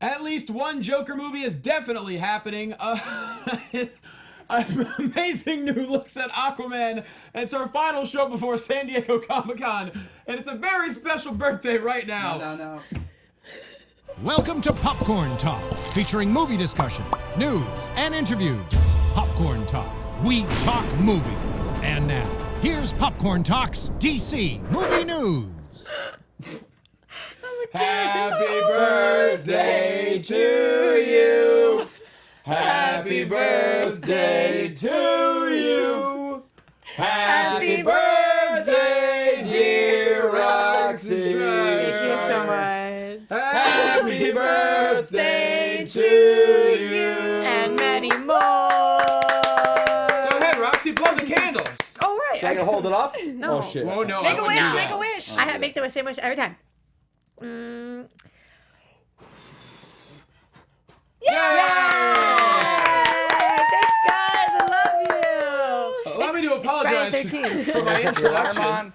At least one Joker movie is definitely happening. Amazing new looks at Aquaman. And it's our final show before San Diego Comic-Con. And it's a very special birthday right now. No. Welcome to Popcorn Talk, featuring movie discussion, news, and interviews. Popcorn Talk. We talk movies. And now, here's Popcorn Talk's DC Movie News. Happy birthday to you. Happy birthday to you. Happy birthday, dear Roxy. Thank you so much. Happy birthday to you. And many more. Go ahead, Roxy, blow the candles. Oh, right. Can I hold it up? No. Oh, shit. Oh, no. Make I a wouldn't wish, do that. make a wish. I have make the same wish every time. Thanks, guys. I love you. Allow me to apologize Friday the 13th. for my introduction.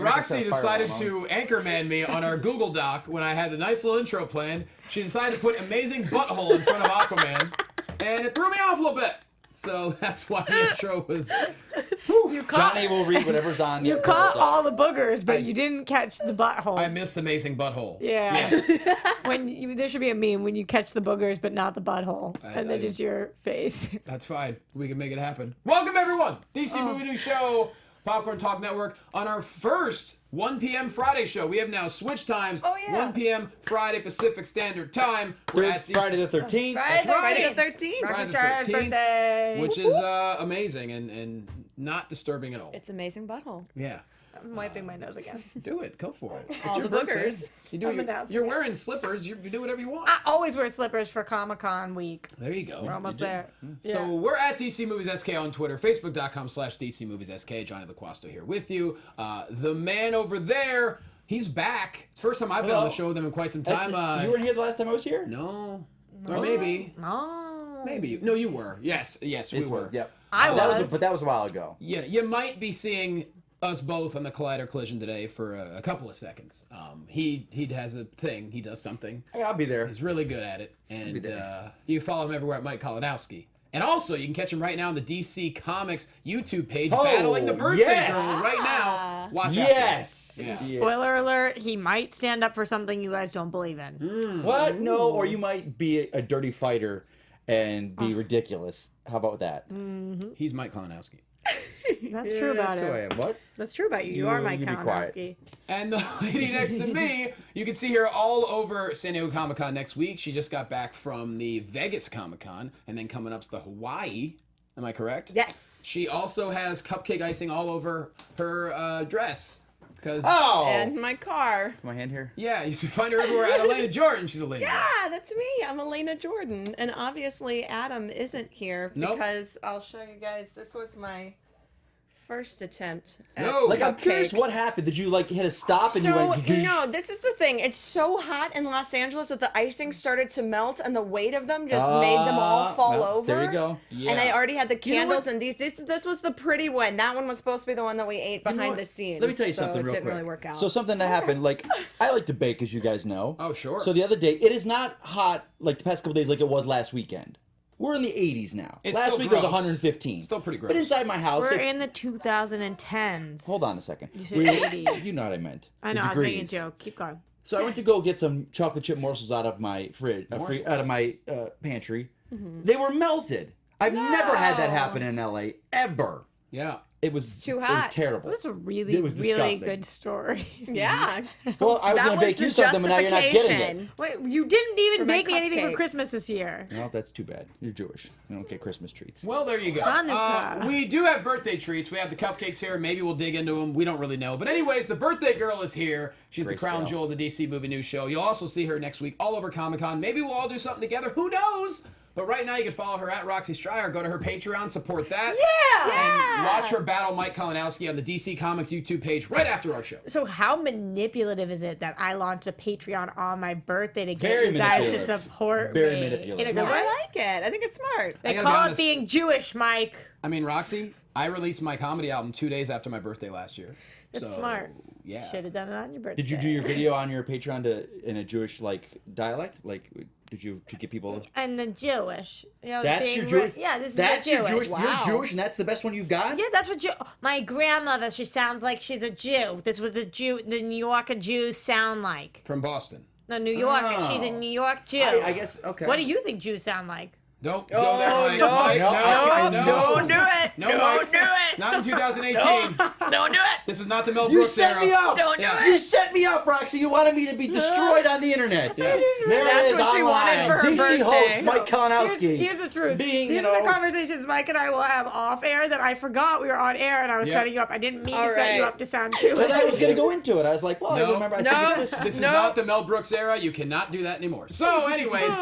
Roxy Make it so decided fire to anchorman me on our Google Doc when I had the nice little intro planned. She decided to put amazing butthole in front of Aquaman, and it threw me off a little bit. So that's why the intro was... Johnny will read whatever's on. You caught all the boogers, but you didn't catch the butthole. I missed amazing butthole. Yeah. There should be a meme when you catch the boogers, but not the butthole, and then just your face. That's fine. We can make it happen. Welcome, everyone. DC Movie News Show, Popcorn Talk Network, on our first 1 p.m. Friday show. We have now switched times. Oh, yeah. 1 p.m. Friday Pacific Standard Time. We're at DC Friday the 13th. Friday right. the 13th. Friday Roxy the Striar's 13th, birthday. which is amazing and not disturbing at all. It's amazing butthole. Yeah. I'm wiping my nose again. Do it. Go for it. It's All your the birthday. boogers. You do, I'm announcing you're it. wearing slippers. You do whatever you want. I always wear slippers for Comic-Con week. There you go. We're almost You do. there. So we're at DC Movies SK on Twitter, Facebook.com/DC Movies SK. Jonny LoQuasto here with you. The man over there, he's back. It's the first time I've been on the show with him in quite some time. You weren't here the last time I was here? No. Or maybe. No. Maybe. No, you were. Yes, we were. Yep. I was. But that was a while ago. Yeah, you might be seeing us both on the Collider Collision today for a couple of seconds. He has a thing. He does something. I'll be there. He's really good at it. And you follow him everywhere at Mike Kalinowski. And also, you can catch him right now on the DC Comics YouTube page, battling the birthday girl right now. Watch out. Yes. Yeah. Spoiler alert, he might stand up for something you guys don't believe in. What? No, or you might be a dirty fighter and be ridiculous. How about that? He's Mike Kalinowski. That's true about That's who I him. am. What? That's true about you. You are Mike you be quiet. Kalinowski. And the lady next to me, you can see her all over San Diego Comic-Con next week. She just got back from the Vegas Comic-Con, and then coming up's the Hawaii. Am I correct? Yes. She also has cupcake icing all over her dress. Oh! And my car. My hand here. Yeah, you should find her everywhere at Elena Jordan. She's Elena Jordan. Yeah, that's me. I'm Elena Jordan. And obviously Adam isn't here Nope. because I'll show you guys. This was my first attempt at No. Like, I'm curious cupcakes. what happened. Did you, like, hit a stop and you So, went... no, this is the thing. It's so hot in Los Angeles that the icing started to melt and the weight of them just made them all fall well, over. there you go. And I already had the know candles what? and this was the pretty one. That one was supposed to be the one that we ate You know behind what? the scenes. Let me tell you so something it real didn't quick. really work out. So something that happened, like, I like to bake, as you guys know. Oh, sure. So the other day, it is not hot like the past couple days like it was last weekend. We're in the 80s now. It's Last still week it was gross. 115. Still pretty gross. But inside my house, We're it's... in the 2010s. Hold on a second. You said 80s. You know what I meant. I The know, I was making a degrees. joke. Keep going. So I went to go get some chocolate chip morsels out of my fridge, Morsels? out of my pantry. They were melted. I've never had that happen in LA, ever. Yeah. It was too It was hot. terrible. It was a really, It was really disgusting. good story. yeah. Well, I was That going to bake the you something, but now you're not getting it. justification. Wait, you didn't even For my bake me anything for cupcakes. Christmas this year. No, that's too bad. You're Jewish. You don't get Christmas treats. Well, there you go. Hanukkah. We do have birthday treats. We have the cupcakes here. Maybe we'll dig into them. We don't really know. But anyways, the birthday girl is here. She's the crown Grayscale. jewel of the DC Movie News Show. You'll also see her next week all over Comic-Con. Maybe we'll all do something together. Who knows? But right now, you can follow her at Roxy Striar. Go to her Patreon, support that. And watch her battle Mike Kalinowski on the DC Comics YouTube page right after our show. So how manipulative is it that I launched a Patreon on my birthday to get Very you guys to manipulative. support Very me? manipulative. In a good I way? like it. I think it's smart. They gotta be call it honest. being Jewish, Mike. I mean, Roxy, I released my comedy album 2 days after my birthday last year. That's So, smart. Yeah. Should have done it on your birthday. Did you do your video on your Patreon in a Jewish dialect? Did you to get people? And the Jewish. That's your Jewish. Jewish. Yeah, this is That's the your Jewish. Jewish. Wow. You're Jewish, and that's the best one you've got. Yeah, that's what my grandmother. She sounds like she's a Jew. This was the New Yorker Jews sound like. From Boston. No, New Yorker. Oh. She's a New York Jew. I guess okay. What do you think Jews sound like? Don't go there, Mike. no, Mike, Don't do it. No, Don't Mike. do it. Not in 2018. Don't do it. This is not the Mel You Brooks set era. me up. Don't do Yeah. it. You set me up, Roxy. You wanted me to be destroyed on the internet. Yeah. There That's it is. what she wanted online. for her DC birthday. host Mike Kalinowski. Here's the truth. Being, These are the conversations Mike and I will have off air that I forgot we were on air and I was Yeah. setting you up. I didn't mean All to set you right. up to sound cute. Because I was going to go into it. I was like, well, No. I remember. I No. think this. This is No. not the Mel Brooks era. You cannot do that anymore. So, anyways,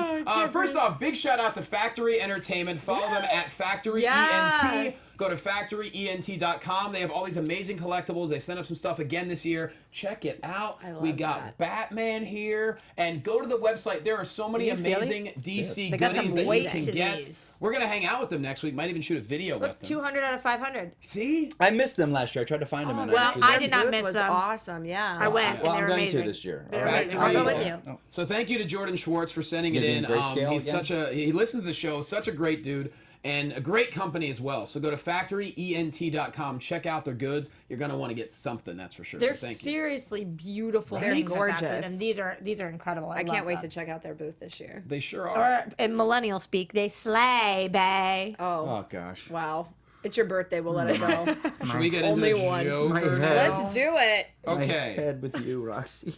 first off, big shout out to Factory Entertainment. Follow them at Factory Yes. ENT. Go to factoryent.com. They have all these amazing collectibles. They sent up some stuff again this year. Check it out. We got Batman here. And go to the website. There are so many You amazing feelies? DC They got goodies some that you weight can to get. these. We're going to hang out with them next week. Might even shoot a video with Look, them. 200 out of 500. See? I missed them last year. I tried to find them. and well, actually I didn't. did not Booth miss was them. awesome. Yeah. I went, Well, and they I'm were going amazing. to this year. They're All right. amazing. I'll go with Yeah. you. So thank you to Jordan Schwartz for sending it You're in. doing grayscale He's again? he listens to the show, such a great dude, and a great company as well. So go to factoryent.com, check out their goods. You're gonna want to get something, that's for sure. They're so thank you. seriously beautiful. They're things like that, gorgeous. and these are incredible. I can't wait to check out their booth this year. They sure are. Or in millennial speak, they slay, bae. Oh gosh. Wow. It's your birthday. We'll let it go. Should we get into Only the one. Joker? head. now? Let's do it. My Okay. head with you, Roxy.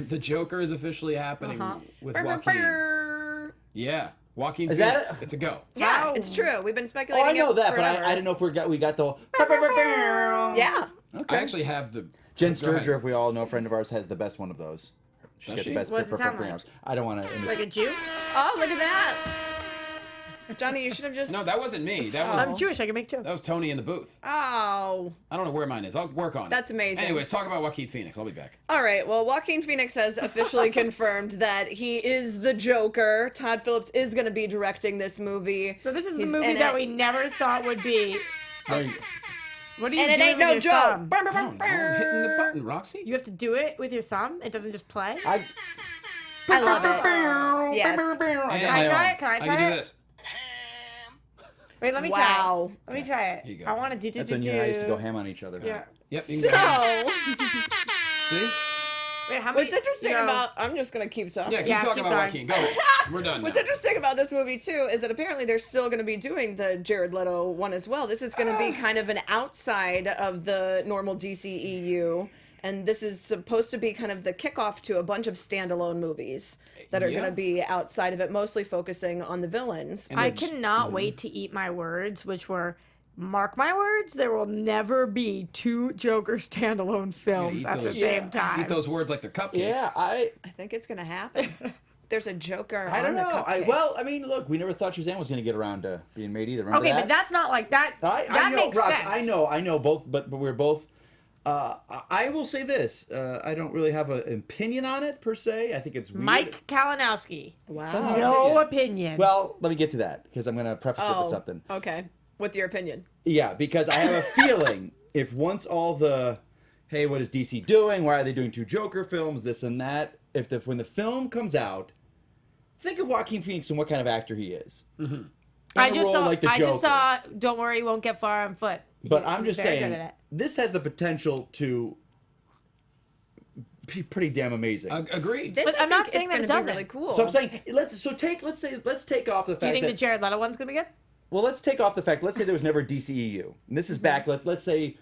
The Joker is officially happening with Joaquin. Brr. Yeah. Joaquin Is that Phoenix. it? It's a go. Yeah, Wow. it's true. We've been Oh, speculating. I know it that, but forever. I didn't know if we got the. Yeah. I actually have the Jen Go ahead. Sturger, if we all know, a friend of ours, has the best one of those. She's Does got she? the best What does it sound bringers. I don't want to. Like a Jew? Oh, look at that. Johnny, you should have just. No, that wasn't me. That I'm was Jewish. I can make jokes. that was Tony in the booth. Oh. I don't know where mine is. I'll work on it. That's amazing. Anyways, talk about Joaquin Phoenix. I'll be back. All right. Well, Joaquin Phoenix has officially confirmed that he is the Joker. Todd Phillips is going to be directing this movie. So this is the He's movie in that it. we never thought would be. There you go. What are you And it doing ain't with no your joke. thumb? Brr, brr, I don't know. brr, I'm hitting the brr. button, Roxy. You have to do it with your thumb. It doesn't just play. I love it. Yes. And Can I try it? Can I I try can it? do this. Wait, let me try Wow. it. Let me try it. Here you go. I want to do. That's when you and I used to go ham on each other. Yeah. Yep. You can go ahead. So, See? Wait, how many? what's interesting you know, about. I'm just going to keep talking. Yeah, keep Yeah, talking keep about going. Joaquin. Go. We're done now. What's interesting about this movie too is that apparently they're still going to be doing the Jared Leto one as well. This is going to be kind of an outside of the normal DCEU, and this is supposed to be kind of the kickoff to a bunch of standalone movies that are Yeah. going to be outside of it, mostly focusing on the villains. And I they're- cannot wait to eat my words, which were. Mark my words, there will never be two Joker standalone films eat at the those- same time. Eat those words like they're cupcakes. Yeah, I I think it's going to happen. There's a Joker. don't on the know. cupcakes. I mean, look, we never thought Shazam was going to get around to being made either. Remember Okay, that? but that's not like that. I that know, makes Rox, sense. I know both, but we're both. I will say this: I don't really have an opinion on it per se. I think it's weird. Mike Kalinowski. Wow. No opinion. Well, let me get to that because I'm going to preface it with something. Okay. With your opinion. Yeah, because I have a feeling if once all the, hey, what is DC doing? Why are they doing two Joker films? This and that. When the film comes out, think of Joaquin Phoenix and what kind of actor he is. Mm-hmm. I just saw. Like the I Joker. just saw. Don't worry, you won't get far on foot. But He- I'm he's just very saying, good at it. this has the potential to be pretty damn amazing. Agreed. This, But I I'm not think saying it's that it gonna be doesn't. really cool. So I'm saying let's take off the fact Do you think that the Jared Leto one's gonna be good? well, let's take off the fact. Let's say there was never DCEU, and this is back. Let's say,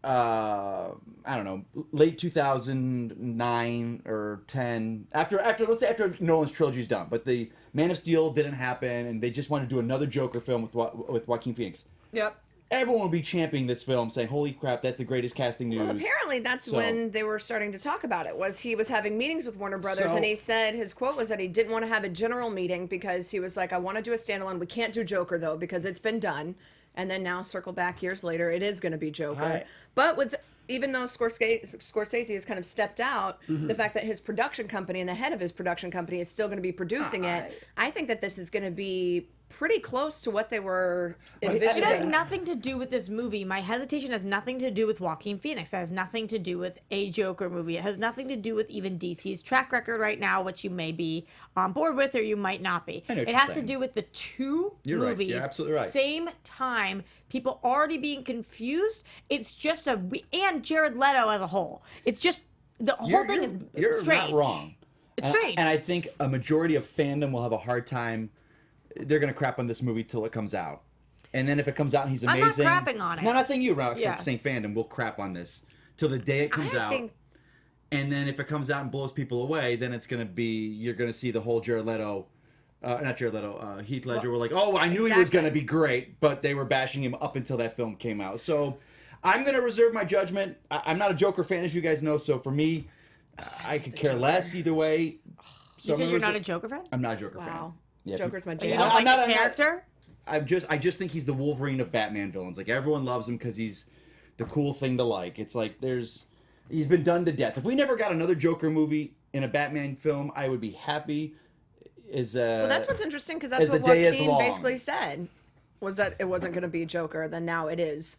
I don't know, late 2009 or 10. Let's say after Nolan's trilogy's done, but the Man of Steel didn't happen, and they just want to do another Joker film with Joaquin Phoenix. Yep. Everyone would be championing this film, saying, "Holy crap, that's the greatest casting news." Well, apparently that's So- when they were starting to talk about it. Was he was having meetings with Warner Brothers, So- and he said his quote was that he didn't want to have a general meeting because he was like, "I want to do a standalone. We can't do Joker though because it's been done." And then now, circle back years later, it is going to be Joker. Right. But even though Scorsese has kind of stepped out, the fact that his production company and the head of his production company is still going to be producing it, I think that this is going to be pretty close to what they were It envisioning. has nothing to do with this movie. My hesitation has nothing to do with Joaquin Phoenix. It has nothing to do with a Joker movie. It has nothing to do with even DC's track record right now, which you may be on board with or you might not be. I know what It you're has to saying. do with the two You're right. movies. You're absolutely right. Same time, people already being confused. It's just and Jared Leto as a whole. It's just the whole thing is You're strange. not wrong. It's strange. And I think a majority of fandom will have a hard time. They're going to crap on this movie till it comes out. And then if it comes out and he's I'm not amazing. crapping on it. No, I'm not saying you, Rox. Yeah. I'm saying fandom will crap on this till the day it comes out. And then if it comes out and blows people away, then it's going to be, you're going to see the whole Jared Leto, not Jared Leto, Heath Ledger were like, oh, I knew he was going to be great, but they were bashing him up until that film came out. So I'm going to reserve my judgment. I'm not a Joker fan, as you guys know, so for me, I could care less either way. So You said you're not a Joker fan? I'm not a Joker fan. Wow. Yeah, Joker's my You jam. don't I'm like not- the character? I just think he's the Wolverine of Batman villains. Like, everyone loves him because he's the cool thing to like. It's like he's been done to death. If we never got another Joker movie in a Batman film, I would be happy. Well, that's what's interesting because that's as the what day is Joaquin long. basically said, was that it wasn't going to be Joker. Then now it is.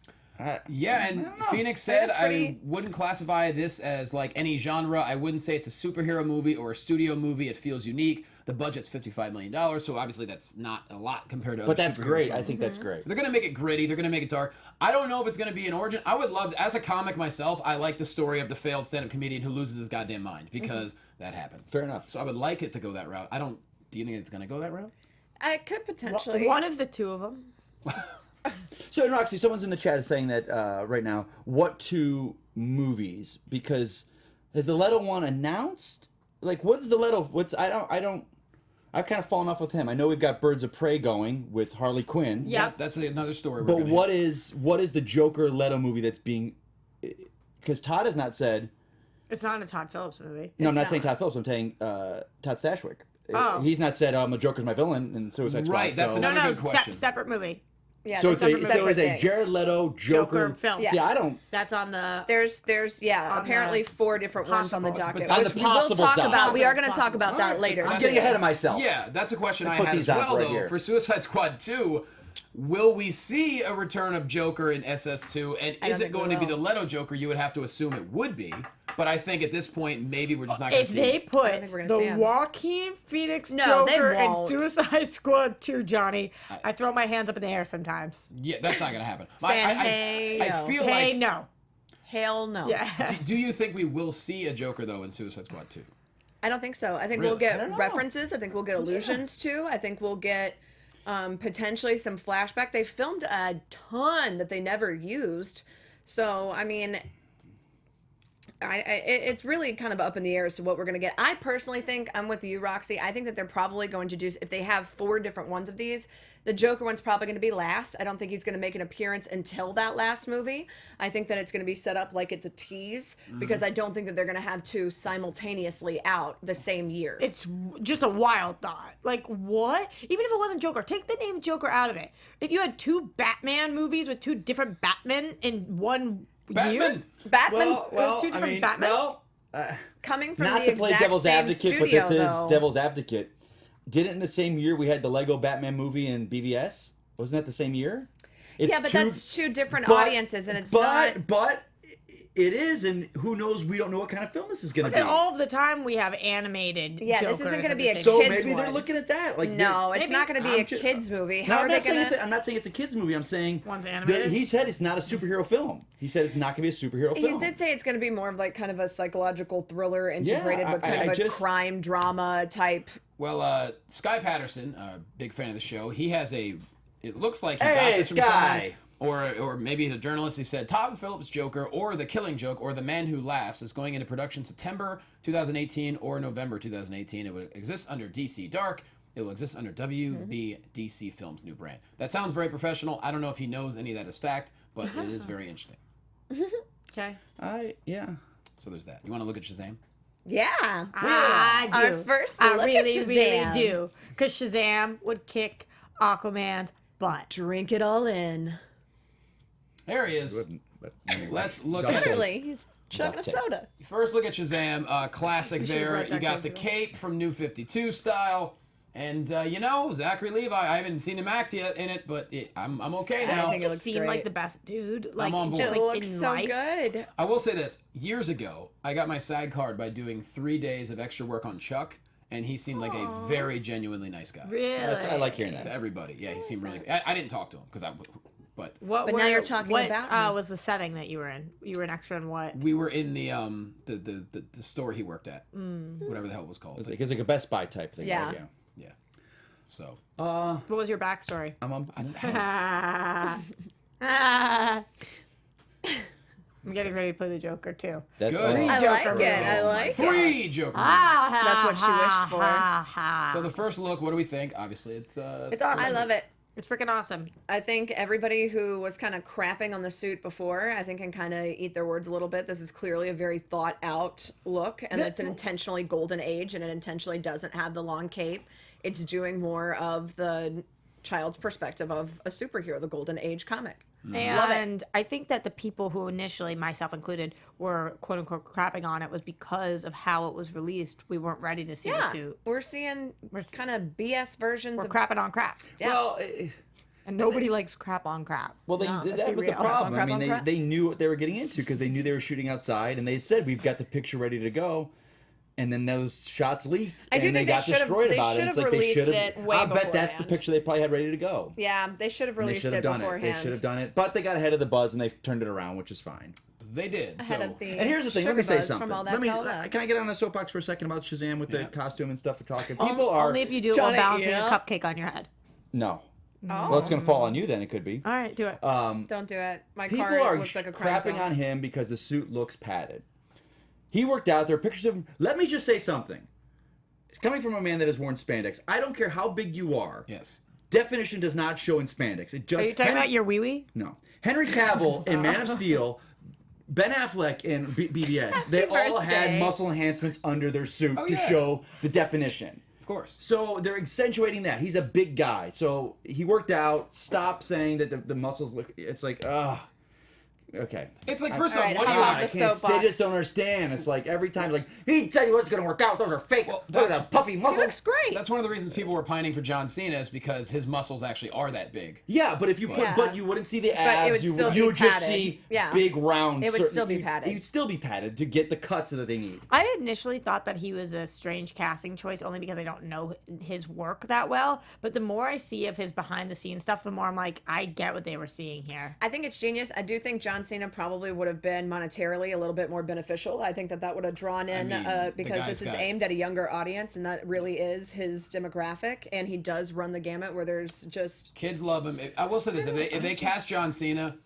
Yeah, and Phoenix I think said it's I pretty- wouldn't classify this as like any genre. I wouldn't say it's a superhero movie or a studio movie. It feels unique. The budget's $55 million, so obviously that's not a lot compared to other But that's superhero great. films. I think that's great. They're going to make it gritty. They're going to make it dark. I don't know if it's going to be an origin. I would love, as a comic myself, I like the story of the failed stand-up comedian who loses his goddamn mind because that happens. Fair enough. So I would like it to go that route. Do you think it's going to go that route? It could potentially. One of the two of them. So, Roxy, someone's in the chat is saying that right now, what two movies? Because has the Leto one announced? Like, what is the Leto? I've kind of fallen off with him. I know we've got Birds of Prey going with Harley Quinn. Yeah. That's another story. But what is the Joker Leto movie that's being? Because Todd has not said. It's not a Todd Phillips movie. No, I'm not not. saying Todd Phillips. I'm saying Todd Stashwick. Oh. He's not said, "I'm a Joker's my villain" in Suicide Squad. Right, that's so, another good question. Separate movie. Yeah, So that's it's a separate thing. Jared Leto Joker film. See, Yes. I don't. That's on the. There's On apparently the 4 different ones on the possible- docket, on which the we will possible talk docket. about. We are going to talk Possible. about that Alright. later. I'm getting ahead of myself. Yeah, that's a question I put had these as on well, right though. here. For Suicide Squad 2, will we see a return of Joker in SS2? And I don't is it think going we to be will. the Leto Joker? You would have to assume it would be. But I think at this point, maybe we're just not going If to see they it. put I don't think we're gonna see the him. Joaquin Phoenix No, they Joker in won't. Suicide Squad 2, Johnny, I throw my hands up in the air sometimes. Yeah, that's not going to happen. Saying, I hey, I no. feel Hey, like... no. Hell no. Yeah. Do you think we will see a Joker, though, in Suicide Squad 2? I don't think so. I think Really? we'll I don't get know. references. I think we'll get allusions to. I think we'll get potentially some flashback. They filmed a ton that they never used. So, I mean, it's really kind of up in the air as to what we're going to get. I personally think, I'm with you, Roxy, I think that they're probably going to do, if they have 4 different ones of these, the Joker one's probably going to be last. I don't think he's going to make an appearance until that last movie. I think that it's going to be set up like it's a tease, because I don't think that they're going to have 2 simultaneously out the same year. It's just a wild thought. Like, what? Even if it wasn't Joker, take the name Joker out of it. If you had 2 Batman movies with 2 different Batmen in one year? Batman, two different Batman? coming from Not the to play exact devil's same advocate, studio, but this is though. devil's advocate. Didn't in the same year we had the Lego Batman movie in BVS? Wasn't that the same year? It's Yeah, but that's 2 different but- audiences, and it's not. But it is, and who knows? We don't know what kind of film this is going to And be. all of the time we have animated. Yeah, this Jokers isn't gonna at be the a same so kids maybe they're one. looking at that. Like, No, it's Maybe. not going to be a I'm ju- kids movie. No, How are I'm they not saying going to? I'm not saying it's a kids movie. I'm saying One's animated? he said it's not a superhero film. He said it's not going to be a superhero He film. did say it's going to be more of like kind of a psychological thriller integrated with kind I of a just- crime drama type. Well, Sky Patterson, a big fan of the show, he has it looks like he got Hey, this from Sky! someone, or maybe he's a journalist. He said Todd Phillips' Joker or The Killing Joke or The Man Who Laughs is going into production September 2018 or November 2018. It will exist under DC Dark. It will exist under WB DC Films' new brand. That sounds very professional. I don't know if he knows any of that is fact, but it is very interesting. Okay. Yeah. So there's that. You want to look at Shazam? Yeah. I do. Our first I look really, at really Shazam. do. Because Shazam would kick Aquaman's butt. Drink it all in. There he is. Wouldn't, but anyway. Let's look Don't at take- Literally, he's chugging a Duct tape. soda. First look at Shazam, classic You should there. write You that got the down, too. cape from New 52 style, And Zachary Levi, I haven't seen him act yet in it, but I'm okay now. I think it just looks seemed great. like the best dude. Like, on board. just It like looks in so life. good. I will say this: years ago, I got my SAG card by doing 3 days of extra work on Chuck, and he seemed like a very genuinely nice guy Really? I like hearing to that. everybody. Yeah, he seemed really. I didn't talk to him because but What But now you're talking what, about him. was the setting that you were in? You were an extra in what? we were in the store he worked at, whatever the hell it was called. It's like a Best Buy type thing. Yeah. Right? Yeah. So What was your backstory? I'm on. I'm getting ready to play the Joker too. That's Good. all. I Joker like it. movie. I like it. 3 Joker. That's what she wished for. So the first look, what do we think? Obviously, it's It's awesome. I love it. It's freaking awesome. I think everybody who was kind of crapping on the suit before, I think can kind of eat their words a little bit. This is clearly a very thought out look, and it's an intentionally golden age, and it intentionally doesn't have the long cape. It's doing more of the child's perspective of a superhero, the golden age comic. And I think that the people who initially, myself included, were quote unquote crapping on it was because of how it was released. We weren't ready to see the Yeah, suit. we're seeing kind of BS versions We're of crapping on crap. Yeah. Well, And nobody likes crap on crap. well, let's that be was the real. problem. Crap I mean, on crap. they knew what they were getting into because they knew they were shooting outside, and they said we've got the picture ready to go. And then those shots leaked, I do and think they they got should've- destroyed they about it. should've It's like they released should've. it way I bet that's the beforehand. picture they probably had ready to go. Yeah, they should have And they released should have it done beforehand. it. They should have done it, but they got ahead of the buzz and they turned it around, which is fine. they did. Ahead So of the And here's the thing. Let sugar me say buzz something. From all that Let me. Cadillac. Can I get on a soapbox for a second about Shazam with the Yeah. costume and stuff we're talking? People are Only if you do it Johnny, while balancing yeah. a cupcake on your head. no. Oh. Well, it's gonna fall on you then. It could be. All right, do it. Don't do it. My People car are looks like a crime crapping zone. on him because the suit looks padded. He worked out. There are pictures of him. Let me just say something. Coming from a man that has worn spandex, I don't care how big you are. yes. Definition does not show in spandex. It just, Are you talking about your wee wee? No. Henry Cavill in Man of Steel, Ben Affleck in BVS, they all had birthday. muscle enhancements under their suit to yeah. show the definition. Of course. So they're accentuating that. He's a big guy. So he worked out. Stop saying that the muscles look. It's like, okay. It's like, first All off, right, what do how you about I the can't, soapbox? they just don't understand. It's like every time, like, he said he wasn't going to work out. Those are fake. Well, Look at that's- that puffy He muscle. looks great. That's one of the reasons people were pining for John Cena is because his muscles actually are that big. Yeah, but if you put, Yeah. but you wouldn't see the it abs. would still be you would just padded. see Yeah. big round. It would still be you- padded. You'd still be padded to get the cuts that they need. I initially thought that he was a strange casting choice only because I don't know his work that well. But the more I see of his behind the scenes stuff, the more I'm like, I get what they were seeing here. I think it's genius. I do think John Cena probably would have been monetarily a little bit more beneficial. I think that would have drawn in mean, because the this guy's is got- aimed at a younger audience, and that really is his demographic. And he does run the gamut where there's just Kids love him. I will say this: if they cast John Cena,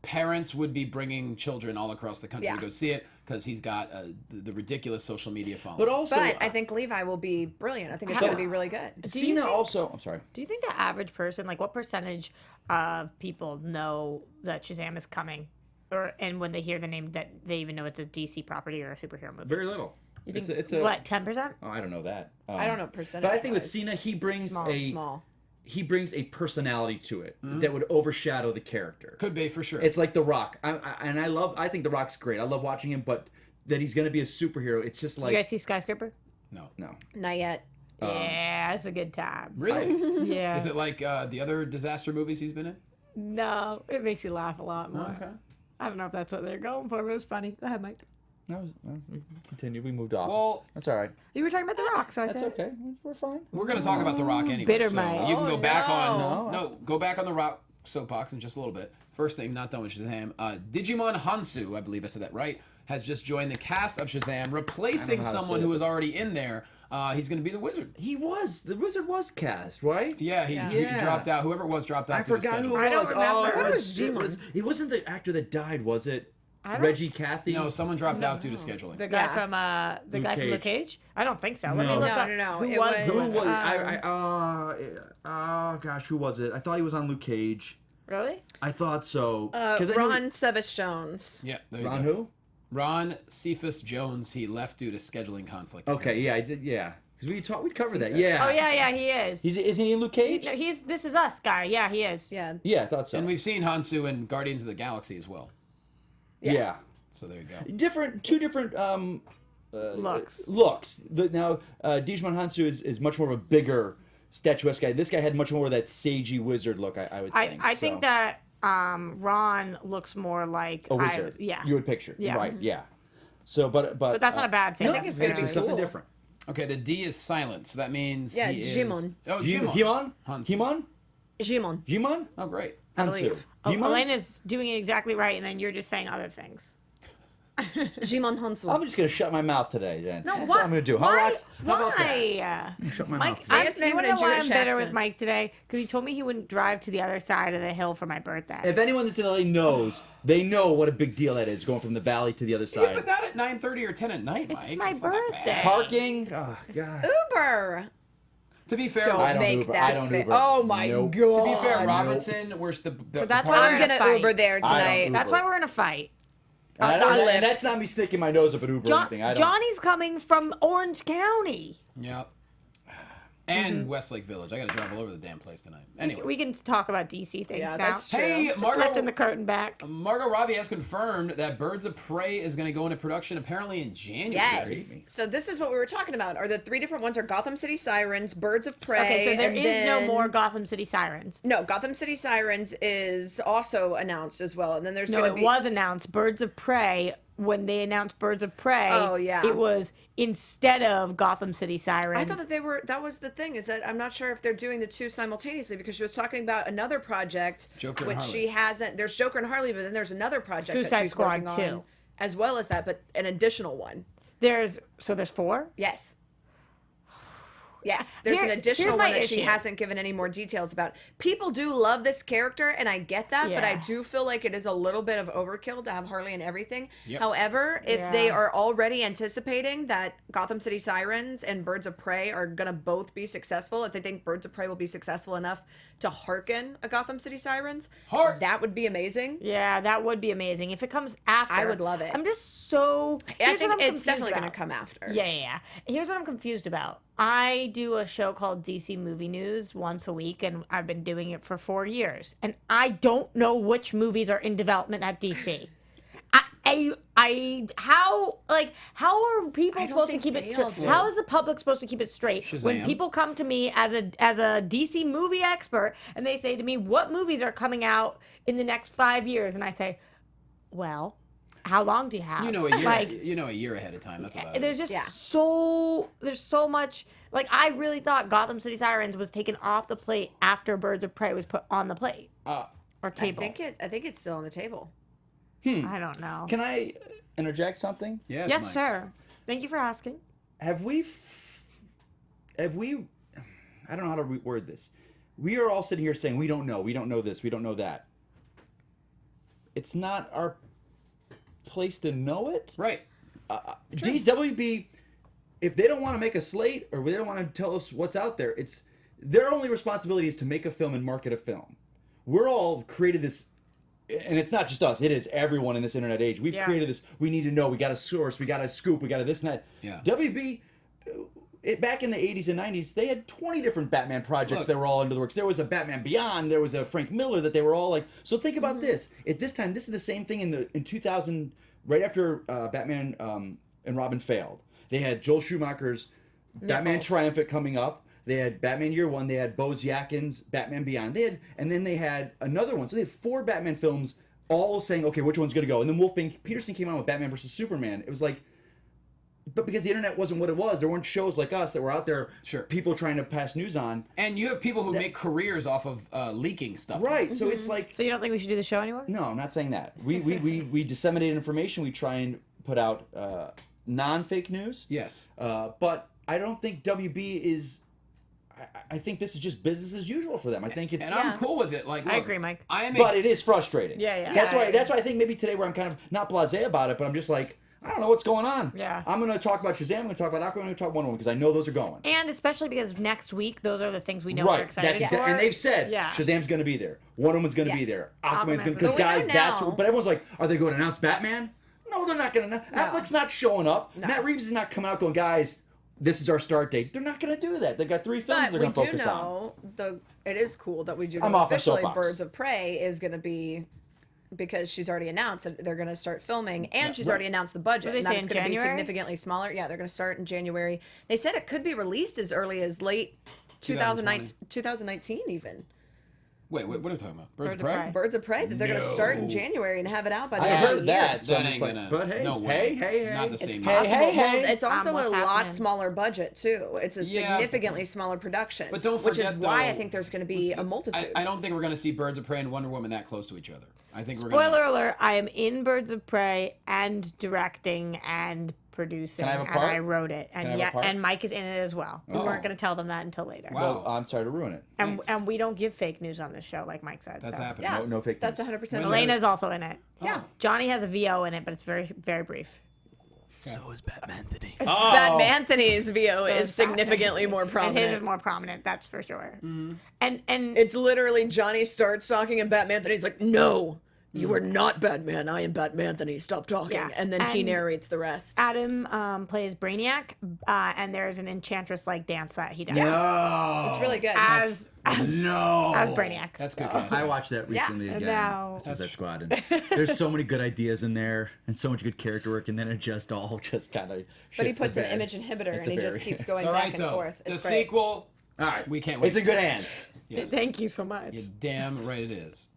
parents would be bringing children all across the country Yeah. to go see it because he's got the ridiculous social media following. But also, But I think Levi will be brilliant. I think it's going to be really good. Cena also. I'm sorry. Do you think the average person, like what percentage of people know that Shazam is coming? And when they hear the name, that they even know it's a DC property or a superhero movie? Very little. think, It's a what, 10%? Oh, I don't know that. I don't know percentage. But I think with Cena, he brings small. he brings a personality to it that would overshadow the character. Could be for sure. It's like The Rock, I think The Rock's great. I love watching him, but that he's going to be a superhero, it's just like You guys see Skyscraper? no. Not yet. Yeah, it's a good time. Really? Yeah. Is it like the other disaster movies he's been in? No, it makes you laugh a lot more. Okay. I don't know if that's what they're going for, but it was funny. Go ahead, Mike. No, we continue. We moved off. Well, that's all right. You were talking about The Rock, so I That's said okay. We're fine. we're going to talk about The Rock anyway. Bitter so Mike. you can go back on. No. Go back on The Rock soapbox in just a little bit. First thing, not done with Shazam. Digimon Hansu, I believe I said that right, has just joined the cast of Shazam, replacing how to someone say who it. was already in there. He's going to be the Wizard. The Wizard was cast, right? Yeah, he Yeah. dropped out. Whoever it was dropped out. I due to forgot who schedule. it I don't was. remember. It wasn't the actor that died, was it? don't- Reggie Cathy? No, someone dropped out due to scheduling. The guy Yeah. from the guy from Cage. Luke Cage? I don't think so. Let me No. look No, up. no. Who It was was- Who the was? Oh gosh, who was it? I thought he was on Luke Cage. Really? I thought so. 'Cause I knew- Ron Cephas Jones. Yeah, there you Ron go. who? Ron Cephas Jones. He left due to scheduling conflict. Okay, yeah, I did. Yeah, because we'd covered that. Yeah. Oh yeah, he is. Isn't he in Luke Cage? No, he's This Is Us guy. Yeah, he is. Yeah. Yeah, I thought so. And we've seen Hansu in Guardians of the Galaxy as well. yeah. So there you go. Two different Looks. looks. Now, Digimon Hansu is much more of a bigger statuesque guy. This guy had much more of that sagey wizard look. I would think. I think that Ron looks more like a wizard. yeah. You would picture. Yeah. Right. Yeah. So, but that's not a bad thing. I think it's gonna be actually something cool. different. Okay, the D is silent, so that means he is... Jimon. Oh, Jimon. Himon? Hansu. Himon? Jimon. Jimon? Oh, great. I Hansu. believe. Himon? Elena's doing it exactly right, and then you're just saying other things. Jimon Hansu. I'm just gonna shut my mouth today. Then No, that's what? what I'm gonna do. How, Why? Rox? How about that? Why? Shut my Mike, mouth. Say his name you in wanna a know why I'm Jewish better with accent. Mike today? Because he told me he wouldn't drive to the other side of the hill for my birthday. If anyone that's in LA knows, they know what a big deal that is, going from the valley to the other Yeah, side. but not at 9:30 or 10 at night, Mike. It's my not that birthday. bad. Parking? Oh, God. Uber. To be fair, Don't I don't make Uber. that I don't fair. Uber. Oh my Nope. god. to be fair, Nope. Robinson, where's the So that's the why park- I'm we're in a gonna fight. Uber there I don't tonight. Uber. That's why we're in a fight. And, on and Lyft. that's not me sticking my nose up at Uber or anything. I don't. Johnny's coming from Orange County. Yep. And Westlake Village. I got to drive all over the damn place tonight. Anyway, We can talk about DC things Yeah, now. that's true. Hey, Just Margot, lifting the curtain back. Margot Robbie has confirmed that Birds of Prey is going to go into production apparently in Yes. January. So this is what we were talking about. Are the three different ones are Gotham City Sirens, Birds of Prey. Okay, so there and is no then- more Gotham City Sirens. No, Gotham City Sirens is also announced as well, and then there's No, going it to be. was announced. Birds of Prey. When they announced Birds of Prey, Oh, yeah. it was instead of Gotham City Sirens. I thought that they were. That was the thing, is that I'm not sure if they're doing the two simultaneously, because she was talking about another project, Joker and which Harley. she hasn't. There's Joker and Harley, but then there's another project that Suicide she's Squad working 2. on, as well as that, but an additional one. there's 4. Yes. Yes, there's an Here's additional my one that she issue. hasn't given any more details about. People do love this character, and I get that, but I Yeah. do feel like it is a little bit of overkill to have Harley and everything. Yep. However, if they Yeah. are already anticipating that Gotham City Sirens and Birds of Prey are going to both be successful, if they think Birds of Prey will be successful enough to hearken a Gotham City Sirens, Hark! that would be amazing. Yeah, that would be amazing if it comes after. I would love it. I'm just so. I here's think what I'm it's confused definitely going to about. come after. Yeah. Here's what I'm confused about. I do a show called DC Movie News once a week, and I've been doing it for 4 years. And I don't know which movies are in development at DC. How are people I don't supposed to think keep it they all straight? do. How is the public supposed to keep it straight when Shazam. people come to me as a DC movie expert and they say to me, "What movies are coming out in the next 5 years?" And I say, "Well, how long do you have?" You know a year. Like, you know a year ahead of time. That's about there's it. just there's so much. Like, I really thought Gotham City Sirens was taken off the plate after Birds of Prey was put on the plate or table. I think it's still on the table. I don't know. Can I interject something? Yes, Yes, Mike. sir. Thank you for asking. Have we? I don't know how to reword this. We are all sitting here saying we don't know this, we don't know that. It's not our place to know it. Right. WB, if they don't want to make a slate or they don't want to tell us what's out there, it's their only responsibility is to make a film and market a film. We're all created this, and it's not just us, it is everyone in this internet age. We've created this, we need to know, we got a source, we got a scoop, we got a this and that. Yeah. WB, back in the 80s and 90s, they had 20 different Batman projects Look. that were all under the works. There was a Batman Beyond, there was a Frank Miller that they were all like, so think about this. At this time, this is the same thing in 2000, right after Batman and Robin failed. They had Joel Schumacher's Batman Triumphant coming up. They had Batman Year One. They had Bose Yakin's Batman Beyond. And then they had another one. So they had 4 Batman films, all saying, okay, which one's going to go? And then Wolfgang Peterson came out with Batman versus Superman. It was like, but because the internet wasn't what it was, there weren't shows like us that were out there, Sure. people trying to pass news on. And you have people who make careers off of leaking stuff. Right. So it's like, So you don't think we should do the show anymore? no, I'm not saying that. We disseminate information. We try and put out non-fake news. Yes. But I don't think WB is. I think this is just business as usual for them. I think it's. And I'm cool with it. Like, look, I agree, Mike. I am. But it is frustrating. Yeah. That's why I think maybe today where I'm kind of not blasé about it, but I'm just like, I don't know what's going on. Yeah. I'm going to talk about Shazam. I'm going to talk about Aquaman. I'm going to talk Wonder Woman because I know those are going. And especially because next week, those are the things we know we're Right. excited That's for. and they've said Yeah. Shazam's going to be there. Wonder Woman's going to be Yes. there. Aquaman's Aquaman's going to gonna because be there. guys, We know that's now. what. But everyone's like, are they going to announce Batman? No, they're not going to. Affleck's not showing up. Matt Reeves is not coming out going, guys, this is our start date. They're not going to do that. They've got 3 films But they're we going to do focus on. know it is cool that we do I'm know off my officially soapbox. Birds of Prey is going to be, because she's already announced that they're going to start filming, and she's already announced the budget. What did And they say, that it's in going to be January? significantly smaller. Yeah, they're going to start in January. They said it could be released as early as late 2019 even. Wait, what are we talking about? Birds of Birds of Prey? Prey. Birds of Prey that they're going to start in January and have it out by the I end of heard the year. that. So That I'm ain't just like, gonna. but hey, No way. hey, Not the It's same. possible. hey. Well, it's also What's a lot happening? smaller budget too. It's a Yeah. significantly smaller production. But don't which is forget, why I though, think there's going to be a multitude. I don't think we're gonna see Birds of Prey and Wonder Woman that close to each other. I think we're Spoiler gonna. alert, I am in Birds of Prey and directing and producing, Can I have a and part? I wrote it. I And have a part? and Mike is in it as well. We Oh. weren't going to tell them that until later. Wow. Well, I'm sorry to ruin it. And, Thanks. and we don't give fake news on this show, like Mike said. That's so. happening. yeah, No fake That's news. 100%. When Elena's also in it. Yeah. Johnny has a VO in it, but it's very, very brief. So is Batman Anthony. Batman Anthony's VO So is it's Batman. significantly more And his prominent. is more prominent, that's for sure. Mm-hmm. And It's literally Johnny starts talking and Batman Anthony's like, no, you are not Batman. I am Batman Anthony. Stop talking. Yeah. And then he And- narrates the rest. Adam plays Brainiac, and there's an enchantress-like dance that he does. No. It's really good. As No. Brainiac. That's good casting. I watched that recently again. No. Suicide Squad. And there's so many good ideas in there and so much good character work, and then it just all just kind of. But he puts an image inhibitor and he just keeps going All back right, and though. forth. The It's great. sequel. All right, We can't wait. It's in good hands. Yes. Thank you so much. You're damn right it is.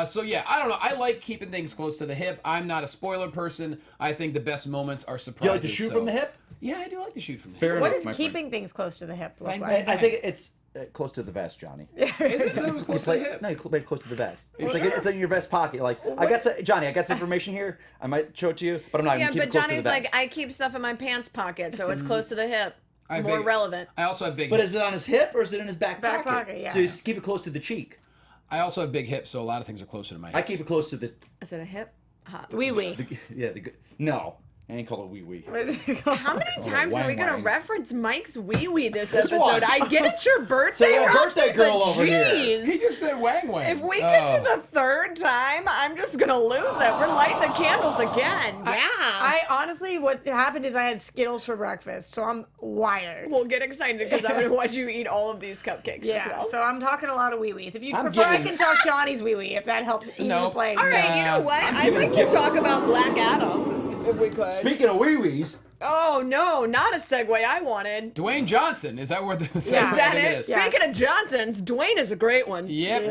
So yeah, I don't know. I like keeping things close to the hip. I'm not a spoiler person. I think the best moments are surprises. You like to shoot so- from the hip? Yeah, I do like to shoot from the Fair hip. What enough, is my keeping things close to the hip look Bang, like? bang. I think it's close to the vest, Johnny. Is it? That was close to the hip. No, you played close to the vest. It's like sure? it's in your vest pocket. You're like, Johnny, I got some information here. I might show it to you, but I'm not Yeah, gonna keep but it close to Johnny's the like, vest. I keep stuff in my pants pocket, so it's close to the hip. I have More big- relevant. I also have big But hips. is it on his hip or is it in his back pocket? pocket, yeah. So you keep it close to the cheek. I also have big hips, so a lot of things are closer to my hips. I keep it close to the. Is it a hip? Hop. Wee wee. No, I ain't called it wee wee. How many times are we wang going to wang. reference Mike's wee wee this This episode? one. I get it's your birthday, So you're a Roxy, birthday girl but over here. jeez. He just said wang wang. If we get to the third time, I'm just going to lose it. We're lighting the candles again. Yeah. I honestly, what happened is I had Skittles for breakfast, so I'm wired. We'll get excited because I'm going to watch you eat all of these cupcakes as Yeah, well. so I'm talking a lot of wee wees. If you I'm prefer, I giving- can talk Johnny's wee wee if that helps even No. the play. all right, you know what? I'd like to talk about Black Adam, if we could. Speaking of wee wees, Oh, no, not a segue I wanted. Dwayne Johnson. Is that where the Is that it? is? Yeah. Speaking of Johnsons, Dwayne is a great one. Yep.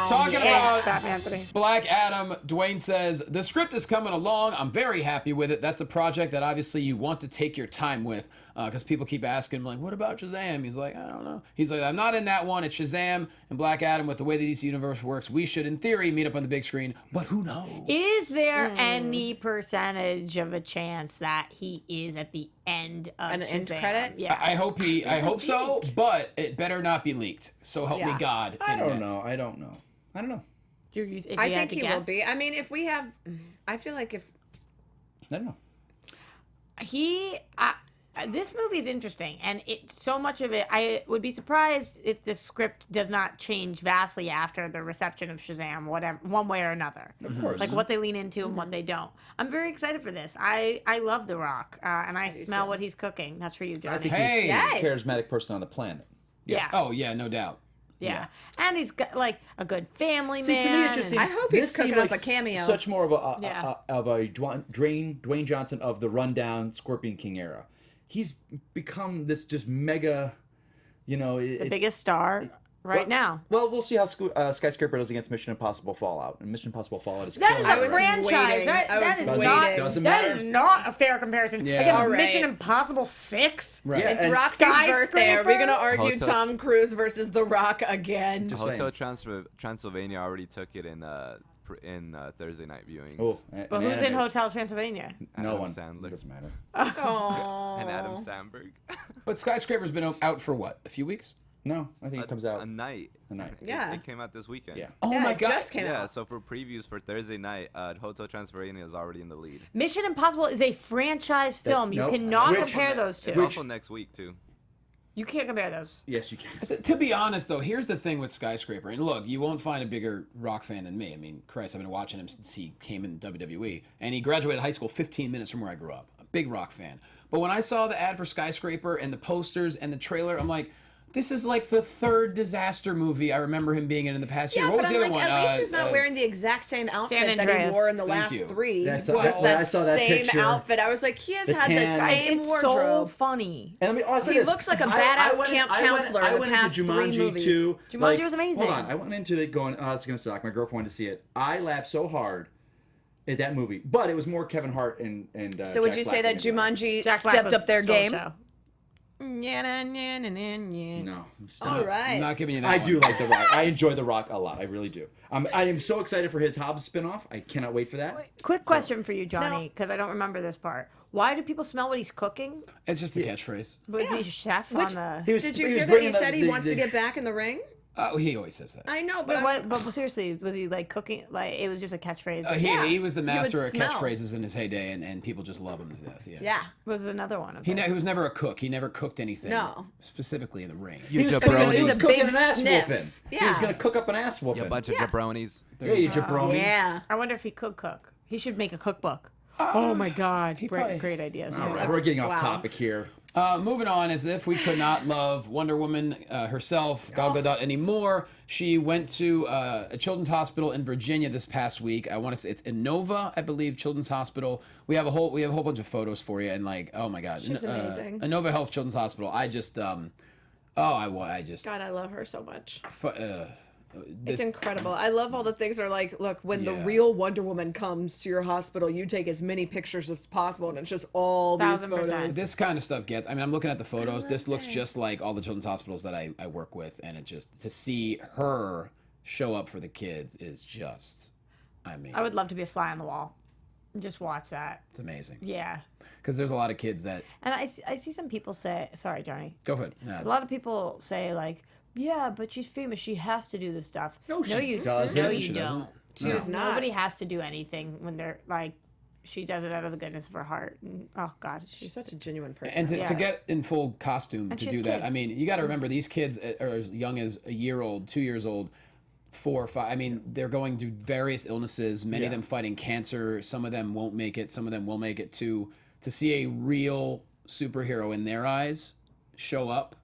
Talking about Batman Anthony. Black Adam, Dwayne says, the script is coming along. I'm very happy with it. That's a project that obviously you want to take your time with because people keep asking him, like, what about Shazam? He's like, I don't know. He's like, I'm not in that one. It's Shazam and Black Adam. With the way the DC Universe works, we should, in theory, meet up on the big screen. But who knows? Is there any percentage of a chance that he is at the end of An end Shazam? credits? Yeah. I hope so, but it better not be leaked. So help me Yeah. God. I don't Internet. know. I don't know. If you I had think to he will guess. be. I mean, if we have, I feel like if I don't know. This movie is interesting, and so much of it. I would be surprised if the script does not change vastly after the reception of Shazam, whatever, one way or another. Of course. Like what they lean into and what they don't. I'm very excited for this. I love The Rock, and I smell what he's cooking. That's for you, Johnny. I think Hey. he's Yes. the charismatic person on the planet. yeah. Oh, yeah, no doubt. Yeah. And he's got like a good family See, man. to me, it just and- seems. I hope he's this seemed cooking up like a cameo. Such more of a Yeah. Dwayne Johnson of the rundown Scorpion King era. He's become this just mega, the biggest star right now. Well, we'll see how Skyscraper does against Mission Impossible Fallout. And Mission Impossible Fallout is That is killing I it. was a franchise. waiting. That I is was not. waiting. Doesn't That matter. is not a fair comparison. Yeah. Against All right. Mission Impossible 6. Right. Yeah, it's and Roxy's birthday, are we going to Skyscraper? argue Hotel- Tom Cruise versus The Rock again? Just Hotel saying. Transylvania already took it in Thursday night viewings. Oh, But who's in Hotel Transylvania? No Adam one. Sandler. Doesn't matter. Aww. And Adam Sandberg. But Skyscraper's been out for what? A few weeks? No, I think it comes out. A night. A night. Yeah. It came out this weekend. Yeah. Oh Yeah, my it God. just came Yeah, out. so for previews for Thursday night, Hotel Transylvania is already in the lead. Mission Impossible is a franchise film. You nope. cannot Which- compare those two. It's also next week too. You can't compare those. Yes, you can. To be honest, though, here's the thing with Skyscraper. And look, you won't find a bigger rock fan than me. I mean, Christ, I've been watching him since he came in WWE. And he graduated high school 15 minutes from where I grew up. A big rock fan. But when I saw the ad for Skyscraper and the posters and the trailer, I'm like, This is like the third disaster movie I remember him being in the past year. Yeah, What but was the I'm other like, one? at least he's not wearing the exact same outfit San that he Andreas. wore in the Thank last you. three. That's- Just when I saw that same picture, outfit. I was like, he has the had tan. the same It's so wardrobe. funny. And I mean, also He looks like a badass camp counselor in the past three movies. Jumanji was amazing. Hold on, I went into it going, oh, it's gonna suck. My girlfriend wanted to see it. I laughed so hard at that movie, but it was more Kevin Hart and So would you say that Jumanji Jack Black stepped was up their stole game? show. No. All right. I'm not giving you that I one. do like The Rock. I enjoy The Rock a lot. I really do. I am so excited for his Hobbs spinoff. I cannot wait for that. Quick question for you, Johnny, because I don't remember this part. Why do people smell what he's cooking? It's just a catchphrase. Was he a chef Which- on the... Did you hear that he bringing said he the- wants to get back in the ring? He always says that. I know, but But seriously, was he like cooking? Like it was just a catchphrase. He was the master would of smell. catchphrases in his heyday, and people just love him to death. Yeah. yeah. Was another one of He those. was never a cook. He never cooked anything. No. Specifically in the ring. You He was jabronis. cooking big an ass sniff. whooping. He Yeah. was gonna cook up an ass whooping. You bunch of jabronis. Yeah, you jabroni. Yeah. I wonder if he could cook. He should make a cookbook. Oh my God! probably- Great ideas. All right, we're getting off Wow. topic here. Moving on, as if we could not love Wonder Woman herself, Gal Gadot, anymore. She went to a children's hospital in Virginia this past week. I want to say it's Inova, I believe, Children's Hospital. We have a whole bunch of photos for you, and like, oh my God, She's amazing. Inova Health Children's Hospital. I just, God, I love her so much. It's incredible. I love all the things are like, look, when the Yeah. real Wonder Woman comes to your hospital, you take as many pictures as possible, and it's just all these 1000%. photos. This kind of stuff gets. I mean, I'm looking at the photos. This looks just like all the children's hospitals that I work with, and it just to see her show up for the kids is just. I mean, I would love to be a fly on the wall. Just watch that. it's amazing Yeah. because there's a lot of kids that And I see some people say, sorry, Johnny. go for it. A lot of people say like, yeah, but she's famous. She has to do this stuff. No, she you doesn't. No, you She don't. doesn't. She does not. Nobody has to do anything when they're like, she does it out of the goodness of her heart. And, oh God, She's such a genuine person. And to Yeah. get in full costume And to she do has that, I kids. mean, you got to remember these kids are as young as a year old, 2 years old, 4 or 5. I mean, they're going through various illnesses. Many of them fighting cancer. Some of them won't make it. Some of them will make it too. To see a real superhero in their eyes show up,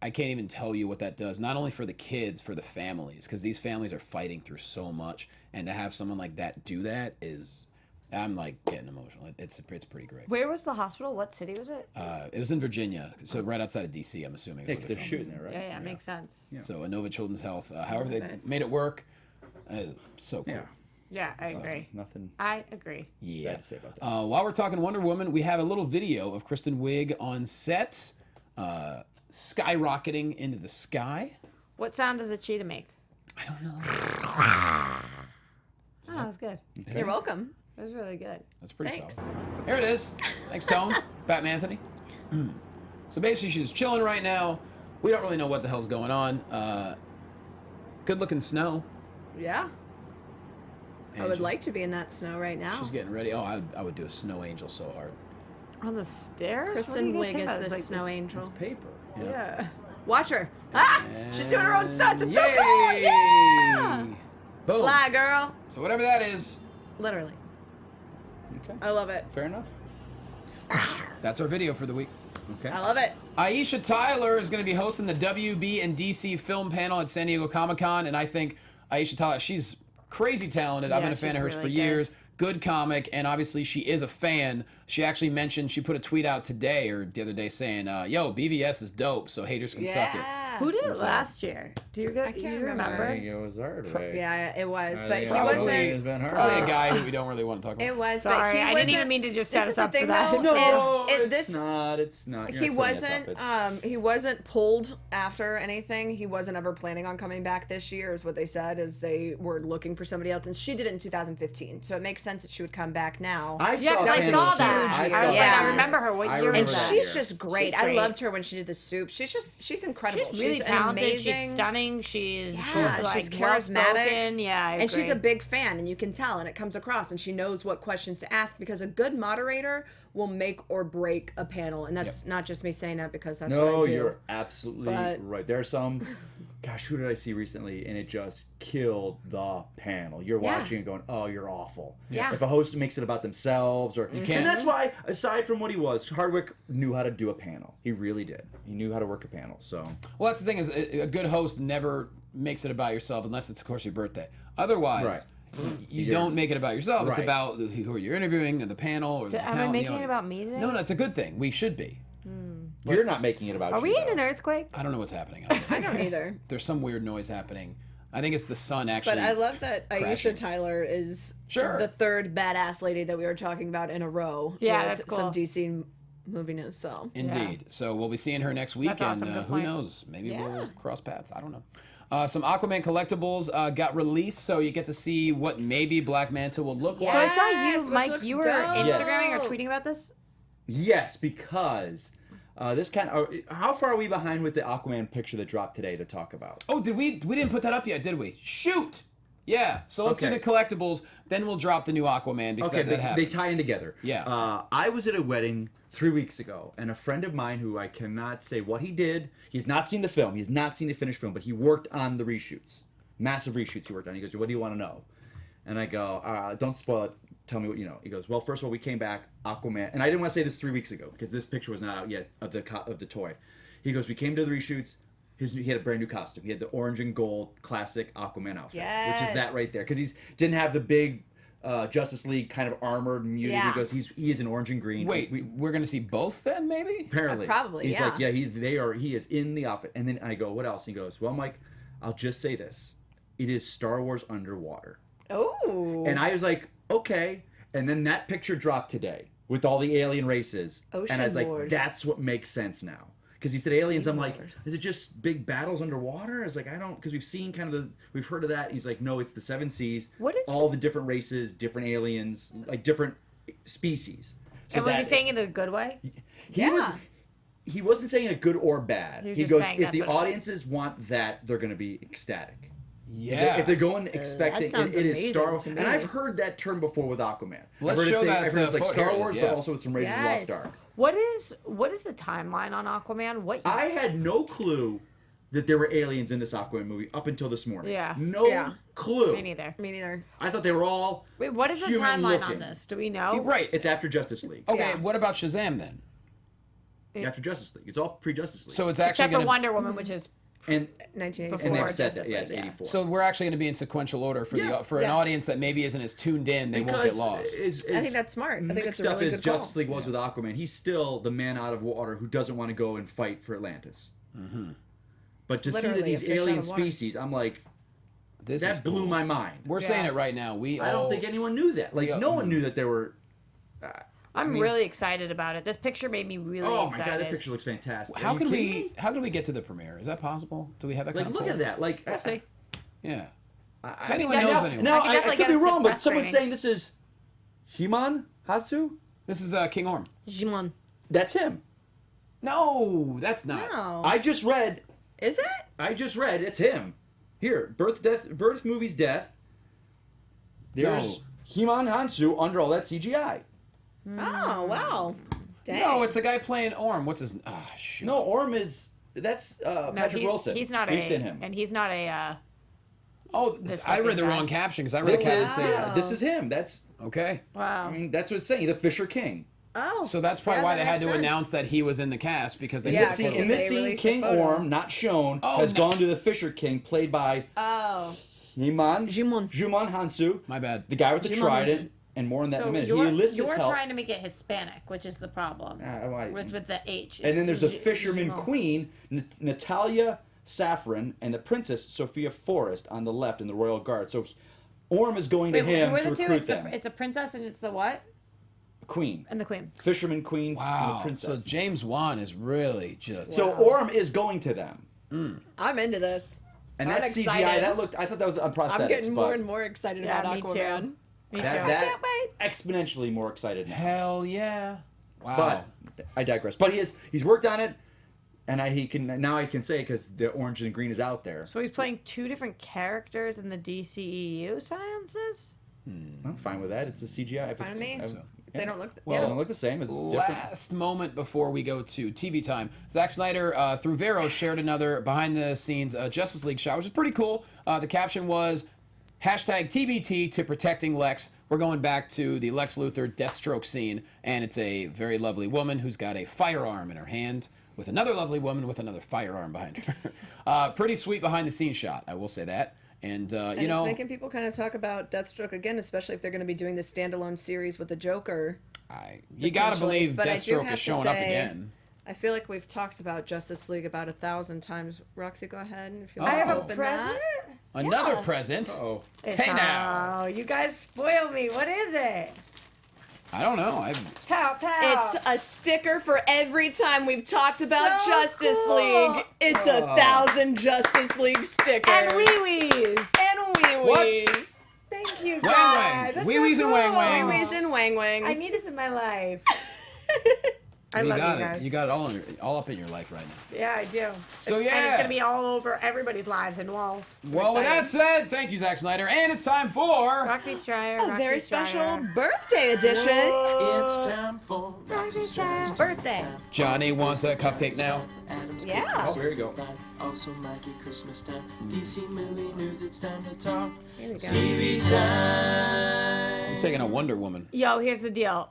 I can't even tell you what that does. Not only for the kids, for the families, because these families are fighting through so much, and to have someone like that do that is, I'm like getting emotional. It's pretty great. Where was the hospital? What city was it? It was in Virginia, so right outside of DC, I'm assuming. Yeah, is 'cause where they're they're shooting there, right? Yeah, makes sense. So Inova Children's Health. However, they made it work. So cool. Yeah. Yeah, I agree. Nothing I agree. Yeah. bad to say about that. While we're talking Wonder Woman, we have a little video of Kristen Wiig on set, skyrocketing into the sky. What sound does a cheetah make? I don't know. Oh, that was good. You're welcome. It was really good. That's pretty Thanks. solid. Here it is. Thanks, Tone. Batman Anthony. So basically, she's chilling right now. We don't really know what the hell's going on. Good looking snow. Yeah. And I would she's- like to be in that snow right now. She's getting ready. Oh, I would do a snow angel so hard. On the stairs? What are Kristen you guys Wiig talking about? is It's the like snow angel. Paper. Yeah. Watch her. Ah! She's doing her own stunts. It's so cool. Yeah. Boom. Fly, girl. So whatever that is, Literally. Okay. I love it. Fair enough. that's our video for the week. Okay. I love it. Aisha Tyler is going to be hosting the WB and DC film panel at San Diego Comic-Con, and I think Aisha Tyler, she's crazy talented. I've Yeah, been a fan she's of hers for really good. years. Good comic, and obviously she is a fan. She actually mentioned, she put a tweet out today or the other day saying, yo, BVS is dope, so haters can suck it. Who did it last year? Do you can't you remember. I think it was hard, right? Yeah, it was. I But think he it probably wasn't. has been hard. Probably a guy who we don't really want to talk about. It was. Sorry, but he I didn't wasn't, even mean to just set this us is the up for thing, that. Though, No, is it's not. It's not. You're he not setting us up. wasn't he wasn't pulled after anything. He wasn't ever planning on coming back this year, is what they said, is they were looking for somebody else, and she did it in 2015, so it makes sense that she would come back now. I Yeah, saw because I panel saw two. that. I was like, Yeah. I remember her. What I year remember was and that. that? she's just great. She's I great. loved her when she did the soup. She's incredible. She's really an talented. amazing, She's stunning. She's Yeah, like she's charismatic. well-spoken. Yeah, I and she's agree. a big fan, and you can tell, and it comes across, and she knows what questions to ask, because a good moderator will make or break a panel, and that's not just me saying that because that's what I No, do. you're absolutely But- right. There are some gosh, who did I see recently? And it just killed the panel. You're watching and going, oh, you're awful. Yeah. If a host makes it about themselves, or can't. and that's why, aside from what he was, Hardwick knew how to do a panel. He really did. He knew how to work a panel. So. Well, that's the thing is, a good host never makes it about yourself unless it's, of course, your birthday. Otherwise, you don't make it about yourself. It's Right. about who you're interviewing, or the panel, or the Am I talent, the making it audience. about me today? No, it's a good thing. We should be. You're not making it about Are you. we in though. an earthquake? I don't know what's happening. I don't either. There's some weird noise happening. I think it's the sun actually. But I love that crashing. Aisha Tyler is Sure. the third badass lady that we were talking about in a row. Yeah, with that's cool. Some DC movie news. So Indeed. So we'll be seeing her next week, That's awesome. and Good who point. knows? Maybe Yeah. we'll cross paths. I don't know. Some Aquaman collectibles got released, so you get to see what maybe Black Manta will look So I like. saw Yes, you, which Mike. looks You were dope. Instagramming or Yes. tweeting about this. Yes, because this kind of. How far are we behind with the Aquaman picture that dropped today to talk about? Oh, did we didn't put that up yet, did we? Shoot. Yeah. So let's do Okay. the collectibles, then we'll drop the new Aquaman because Okay, that they happened. tie in together. Yeah. I was at a wedding 3 weeks ago, and a friend of mine who I cannot say what he did, he's not seen the film, he's not seen the finished film, but he worked on the reshoots. Massive reshoots he worked on. He goes, what do you want to know? And I go, don't spoil it. Tell me what you know. He goes, well, first of all, we came back, Aquaman. And I didn't want to say this 3 weeks ago, because this picture was not out yet of the toy. He goes, we came to the reshoots. He had a brand new costume. He had the orange and gold classic Aquaman outfit, which is Yes. that right there. Because he didn't have the big Justice League kind of armored muted. Yeah. He goes, he is in orange and green. Wait, we're gonna see both then, maybe? Apparently, Probably, He's yeah. like, yeah, he is in the outfit. And then I go, what else? He goes, well, Mike, I'll just say this: it is Star Wars underwater. Oh. And I was like, okay. And then that picture dropped today with all the alien races, and I was like, Wars. that's what makes sense now. Because he said aliens, I'm like, Wars. is it just big battles underwater? I was like, I don't, because we've seen kind of we've heard of that. And he's like, no, it's the seven seas. What is all the different races, different aliens, like different species. So And was he that- saying it in a good way? he wasn't saying a good or bad. He was He just goes, saying if that's the what it is. audiences want that, they're going to be ecstatic. Yeah. If they're going expecting, sounds it is amazing Star Wars. to And me. I've heard that term before with Aquaman. Let's I've heard show it that, I've heard it's like photo. Star Here it is, Wars, yeah. but also with some Raiders of the Lost Yes. Ark. What is the timeline on Aquaman? What? I had no clue that there were aliens in this Aquaman movie up until this morning. Yeah. No Yeah. clue. Me neither. Me neither. I thought they were all Wait, what is the human timeline looking. on this? Do we know? Right. It's after Justice League. Okay, Yeah. what about Shazam then? After Justice League. It's all pre-Justice League. So it's actually Except gonna for Wonder Woman, which is and 1984. and Before they've said Justice that. Yeah, it's League, yeah. 84. So we're actually going to be in sequential order for Yeah. an Yeah. audience that maybe isn't as tuned in. They won't get lost. I think that's smart. I think that's mixed a really up as good call. Justice League was with Aquaman, he's still the man out of water who doesn't want to go and fight for Atlantis. Mm-hmm. But to see Literally that a these fish out alien of water. species, I'm like, This that is blew cool. my mind. We're saying it right now. I don't think anyone knew that. Like, no one knew that there were. I'm really excited about it. This picture made me really Oh my excited. god, that picture looks fantastic. How Are you can kidding we? me? How can we get to the premiere? Is that possible? Do we have that? Like, kind look of at that. Like, We'll see. Yeah. I Anyone now- knows anyone. Now, I can I definitely could get be us to wrong, but press someone's saying screenings. this is Shiman Hasu. This is King Orm. Jimon. That's him. No, that's not. No. I just read. Is it? It's him. Here, birth, movies, death. There's Himan Hansu under all that CGI. Oh, wow. Dang. No, it's the guy playing Orm. What's his? Ah, shoot. No, Orm is that's No, Patrick Wilson. He's not We've a, seen him. and he's not a. Oh, I read the guy. wrong caption because I read a caption saying. This is him. That's Okay. Wow. I mean that's what it's saying. The Fisher King. Oh. So that's probably yeah, why that they had makes to sense. announce that he was in the cast because they Yeah, just because In they this scene, released the King photo. Orm, not shown, Oh, has no. gone to the Fisher King, played by Oh. Jumon Jimon. Hansu, My bad. the guy with the Jimon trident, and more on that in So a minute. you're, He enlists you're his help. trying to make it Hispanic, which is the problem. Why- with the H. And then there's the J- fisherman Jimon. queen, Natalia Saffron, and the princess, Sophia Forrest, on the left in the royal guard. So Orm is going to Wait, him who are to the two? recruit them. It's a princess and it's the what? Queen. And the queen. Fisherman queen, and the Wow. So princess. James Wan is really just. So Orm is going to them. I'm into this. And I'm that CGI, excited. I thought that was on prosthetics. I'm getting more but and more excited Yeah, about me Aquaman. too. Me too. that can't wait. exponentially more excited now. Hell yeah. Wow. But I digress. But he's worked on it, and I can say because the orange and green is out there. So he's playing two different characters in the DCEU sciences? I'm fine with that. It's a CGI. If Fine it's, with me. They don't look. Well, they don't look the same. It's different. Last moment before we go to TV time. Zack Snyder, through Vero, shared another behind-the-scenes Justice League shot, which is pretty cool. The caption was, #TBT to protecting Lex. We're going back to the Lex Luthor Deathstroke scene, and it's a very lovely woman who's got a firearm in her hand with another lovely woman with another firearm behind her. Pretty sweet behind-the-scenes shot, I will say that. And you know, it's making people kind of talk about Deathstroke again, especially if they're going to be doing this standalone series with the Joker. You gotta believe But I do Deathstroke have is to showing up say, again. I feel like we've talked about Justice League about 1,000 times. Roxy, go ahead. If you I want have to a open present? that. Another Yeah. present. Oh, Hey now. Oh, you guys spoil me. What is it? I don't know. Pow, pow. It's a sticker for every time we've talked about So Justice cool. League. It's 1,000 Justice League stickers. And wee-wees. And wee-wees. Thank you, Wang guys. wangs. That's Wee-wees so and wang cool. wangs. Wee-wees and wang-wangs. I need this in my life. I You love got you it. guys. You got it all up in your life right now. Yeah, I do. So, And yeah. it's going to be all over everybody's lives and walls. Well, with that said, thank you, Zack Snyder, and it's time for Roxy Striar. A Roxy very Striar. special birthday edition. It's time for Roxy Striar's Birthday. Johnny wants a cupcake now. Adam's Yeah. Cookies. Oh, here you go. Also, Mikey, Christmas time. DC movie news. It's time to talk. Here we go. TV time. I'm taking a Wonder Woman. Yo, here's the deal.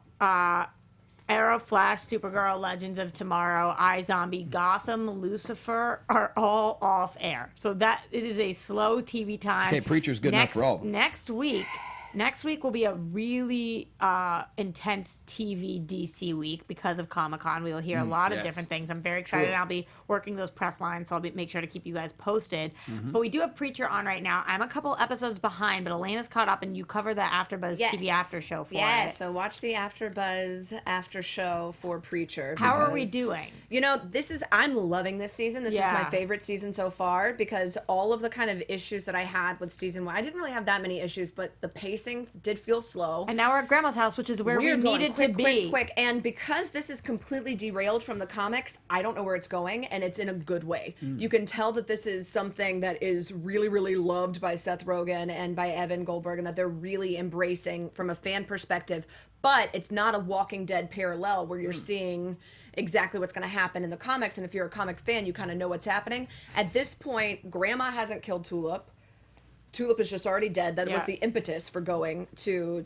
Arrow, Flash, Supergirl, Legends of Tomorrow, iZombie, Gotham, Lucifer are all off air. So that it is a slow TV time. Okay, Preacher's good enough for all of them. Next week will be a really intense TV DC week because of Comic-Con. We will hear a lot of yes. different things. I'm very excited. I'll be working those press lines, so make sure to keep you guys posted. But we do have Preacher on right now. I'm a couple episodes behind, but Elena's caught up, and you cover the AfterBuzz TV after show for Yeah, it. so watch the AfterBuzz after show for Preacher. How are we because, doing? You know, I'm loving this season. This is Yeah. my favorite season so far because all of the kind of issues that I had with season 1, I didn't really have that many issues, but the pacing did feel slow. And now we're at Grandma's house, which is where we We're going needed quick, to be. quick. And because this is completely derailed from the comics, I don't know where it's going, and it's in a good way. You can tell that this is something that is really, really loved by Seth Rogen and by Evan Goldberg, and that they're really embracing from a fan perspective. But it's not a Walking Dead parallel where you're seeing exactly what's going to happen in the comics, and if you're a comic fan, you kind of know what's happening. At this point, Grandma hasn't killed Tulip. Tulip is just already dead. That was Yeah. the impetus for going to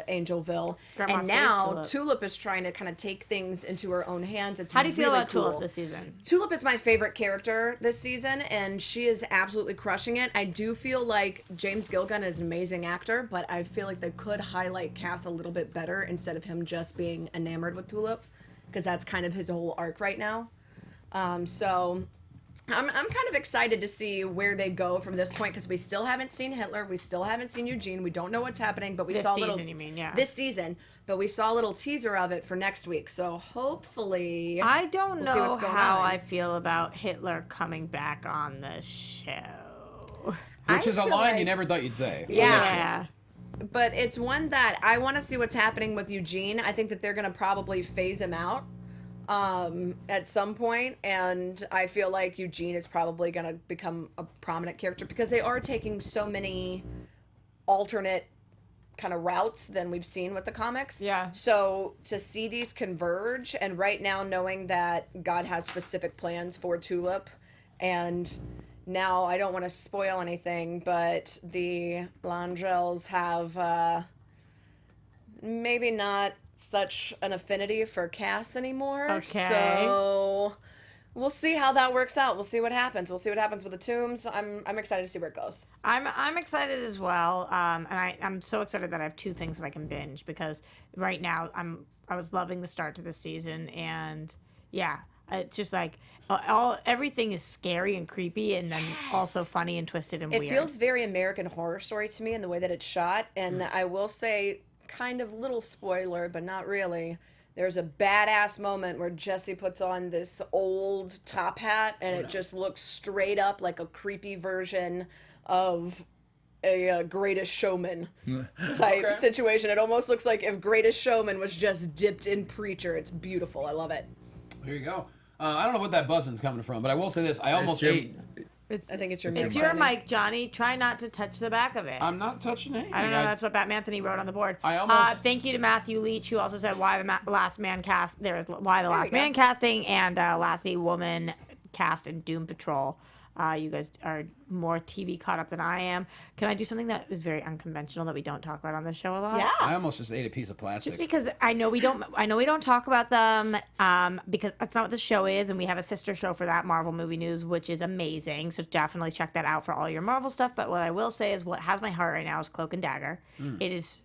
Angelville. Grandma and saved now Tulip. Tulip is trying to kind of take things into her own hands. It's How do you feel really about cool. Tulip this season? Tulip is my favorite character this season, and she is absolutely crushing it. I do feel like James Gilgun is an amazing actor, but I feel like they could highlight Cass a little bit better instead of him just being enamored with Tulip, because that's kind of his whole arc right now. So I'm kind of excited to see where they go from this point, because we still haven't seen Hitler, we still haven't seen Eugene, we don't know what's happening, but we This saw a season, little you mean, yeah. this season, but we saw a little teaser of it for next week. So hopefully I don't we'll see know what's going how on. I feel about Hitler coming back on the show. Which I is a feel line you like- never thought you'd say. Yeah. But it's one that I want to see what's happening with Eugene. I think that they're going to probably phase him out at some point, and I feel like Eugene is probably going to become a prominent character because they are taking so many alternate kind of routes than we've seen with the comics. Yeah. So to see these converge, and right now knowing that God has specific plans for Tulip, and now I don't want to spoil anything, but the Langels have maybe not such an affinity for Cass anymore. Okay. So we'll see how that works out. We'll see what happens. We'll see what happens with the Tombs. I'm excited to see where it goes. I'm excited as well, and I'm so excited that I have two things that I can binge, because right now I was loving the start to this season, and yeah, it's just like everything is scary and creepy, and then also funny and twisted and It weird. feels very American Horror Story to me in the way that it's shot, and I will say, kind of little spoiler, but not really. There's a badass moment where Jesse puts on this old top hat, and it just looks straight up like a creepy version of a Greatest Showman type situation. It almost looks like if Greatest Showman was just dipped in Preacher. It's beautiful. I love it. There you go. I don't know what that buzzing's coming from, but I will say this: I almost your- ate I think it's your It's mic. your Johnny. mic, Johnny. Try not to touch the back of it. I'm not touching anything. I don't know. That's what Bat Anthony wrote on the board. I almost- Thank you to Matthew Leach, who also said why the last man cast. There is why the last we go. man casting and Lassie woman cast in Doom Patrol. You guys are more TV caught up than I am. Can I do something that is very unconventional that we don't talk about on this show a lot? Yeah. I almost just ate a piece of plastic. Just because I know we don't talk about them because that's not what the show is, and we have a sister show for that, Marvel Movie News, which is amazing. So definitely check that out for all your Marvel stuff. But what I will say is, what has my heart right now is Cloak and Dagger. It is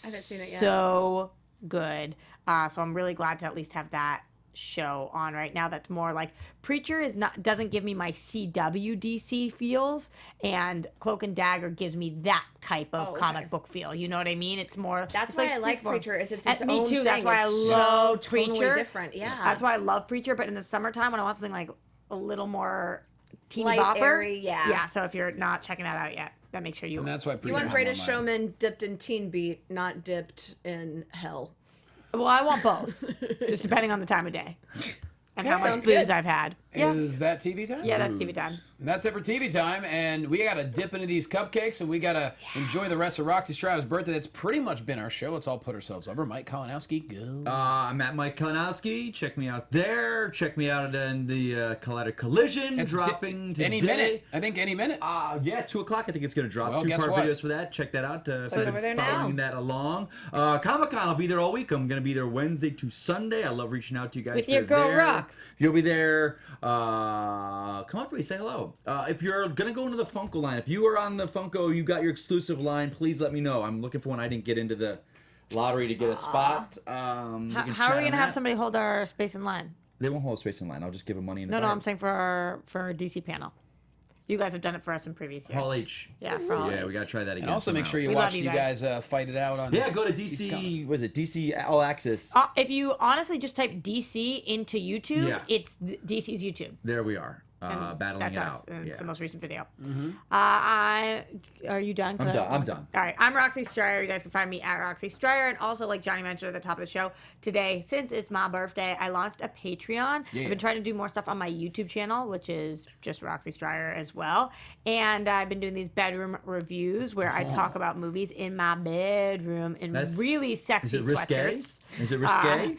I haven't seen it yet. so good. So I'm really glad to at least have that show on right now. That's more like Preacher doesn't give me my CW DC feels, and Cloak and Dagger gives me that type of comic book feel. You know what I mean? It's more. That's it's why I like freeform. Preacher. Is it's And its me own too. thing. That's why It's I so love totally Preacher. different. Yeah. That's why I love Preacher. But in the summertime, when I want something like a little more teeny Light, bopper, airy, yeah. yeah. So if you're not checking that out yet, then make sure you. And that's why You Preacher's want Greatest on my mind. Showman dipped in Teen Beat, not dipped in hell. Well, I want both, just depending on the time of day and how much Sounds booze good. I've had. Yeah, Is that TV time? yeah, that's TV time. And that's it for TV time, and we gotta dip into these cupcakes, and we gotta enjoy the rest of Roxy Striar's birthday. That's pretty much been our show. Let's all put ourselves over. Mike Kalinowski, go. I'm at Mike Kalinowski. Check me out there. Check me out in the Collision It's dropping today. any minute. I think any minute. Yeah, 2 o'clock. I think it's going to drop. Well, 2 guess part what? videos for that. Check that out. If over you've there been now. following that along. Comic-Con, I'll be there all week. I'm going to be there Wednesday to Sunday. I love reaching out to you guys. With if your you're girl there. Rox. You'll be there. Come up to me, say hello. If you're going to go into the Funko line, if you are on the Funko, you got your exclusive line, please let me know. I'm looking for one. I didn't get into the lottery to get a spot. How are we gonna have somebody hold our space in line? They won't hold space in line. I'll just give them money in No, the I'm saying for our DC panel. You guys have done it for us in previous years. Hall H. Yeah, for Hall Yeah, H. we got to try that again. And also make somehow. sure you We watch love you you guys. guys fight it out on. Yeah, go to DC DC. Comics. Was it DC All Access? If you honestly just type DC into YouTube, Yeah. it's DC's YouTube. There we are. And Battling that's it us, out. and it's Yeah. the most recent video. Mm-hmm. Are you done? I'm done. I'm done. All right, I'm Roxy Striar. You guys can find me at Roxy Striar, and also, like Johnny mentioned at the top of the show, today, since it's my birthday, I launched a Patreon. Yeah. I've been trying to do more stuff on my YouTube channel, which is just Roxy Striar as well, and I've been doing these bedroom reviews where I talk about movies in my bedroom in That's- really sexy Is it risque? sweatshirts. Is it risque?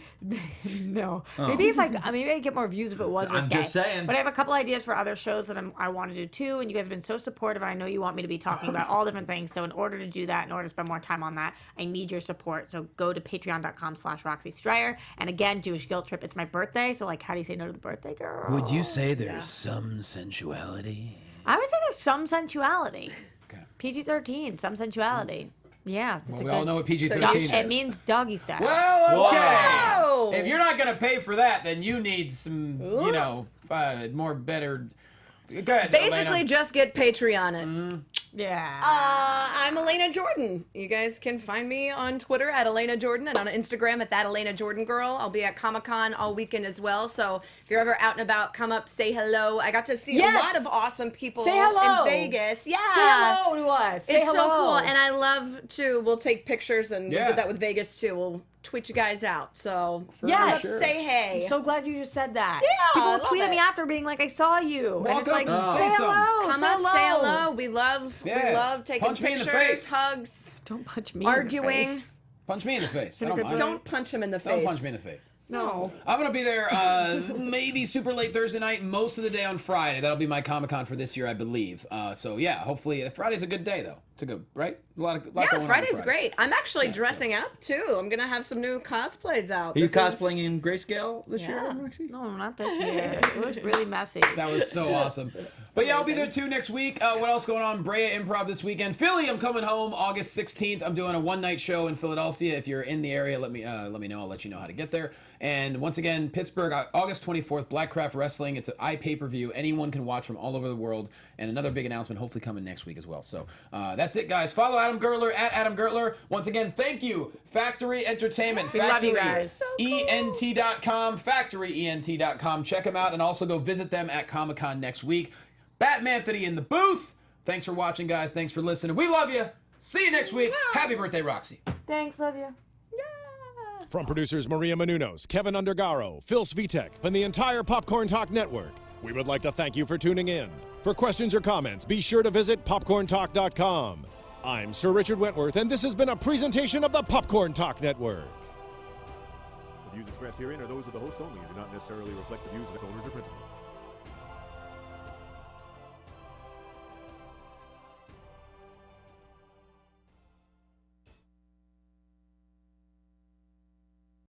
No. Maybe I'd get more views if it was I'm risque. just saying. But I have a couple ideas for other shows that I want to do too, and you guys have been so supportive, and I know you want me to be talking about all different things. So in order to do that, in order to spend more time on that, I need your support. So go to patreon.com/Roxy Striar. And again, Jewish Guilt Trip, it's my birthday, so like, how do you say no to the birthday girl? Would you say there's some sensuality? I would say there's some sensuality. Okay. PG-13, some sensuality. Yeah. Well, we all know what PG-13 is. It means doggy style. Well, okay. Whoa. If you're not gonna pay for that, then you need some, more better. Go ahead, Basically, Elena. just get Patreon it. yeah. I'm Elena Jordan. You guys can find me on Twitter at Elena Jordan and on Instagram at That Elena Jordan Girl. I'll be at Comic-Con all weekend as well. So if you're ever out and about, come up, say hello. I got to see Yes. a lot of awesome people Say hello. in Vegas. Yeah. Say hello to us. Say It's so hello. cool. And I love to, we'll take pictures, and Yeah. we did that with Vegas too. We'll tweet you guys out. So Yes. come up, Sure. say hey. I'm so glad you just said that. Yeah, People I will love tweet at it. me after being like, I saw you. And it's Walk like, up and say say something. hello. Come say up, hello. say hello. We love Yeah. taking Punch me in the pictures, face. hugs, Don't punch me. arguing. In the face. Punch me in the face. I don't mind. Don't punch him in the face. Don't punch me in the face. No. I'm gonna be there maybe super late Thursday night, most of the day on Friday. That'll be my Comic-Con for this year, I believe. So yeah, hopefully Friday's a good day though to go, right? A lot going Yeah, on Friday's Friday. great. I'm actually Yeah, so- dressing up too. I'm gonna have some new cosplays out. Are you This is- cosplaying in grayscale this year, Roxy? No, not this year. It was really messy. That was so awesome. But yeah, I'll be there too next week. What else going on? Brea Improv this weekend. Philly, I'm coming home August 16th. I'm doing a one-night show in Philadelphia. If you're in the area, let me know. I'll let you know how to get there. And once again, Pittsburgh, August 24th, Blackcraft Wrestling. It's an iPay-per-view. Anyone can watch from all over the world. And another big announcement hopefully coming next week as well. So that's it, guys. Follow Adam Gertler at Adam Gertler. Once again, thank you, Factory Entertainment. We love you guys. FactoryENT.com. FactoryENT.com. Check them out and also go visit them at Comic-Con next week. Bat Anthony in the booth. Thanks for watching, guys. Thanks for listening. We love you. See you next week. Happy birthday, Roxy. Thanks, love you. From producers Maria Menounos, Kevin Undergaro, Phil Svitek, and the entire Popcorn Talk Network, we would like to thank you for tuning in. For questions or comments, be sure to visit popcorntalk.com. I'm Sir Richard Wentworth, and this has been a presentation of the Popcorn Talk Network. The views expressed herein are those of the hosts only and do not necessarily reflect the views of its owners or principals.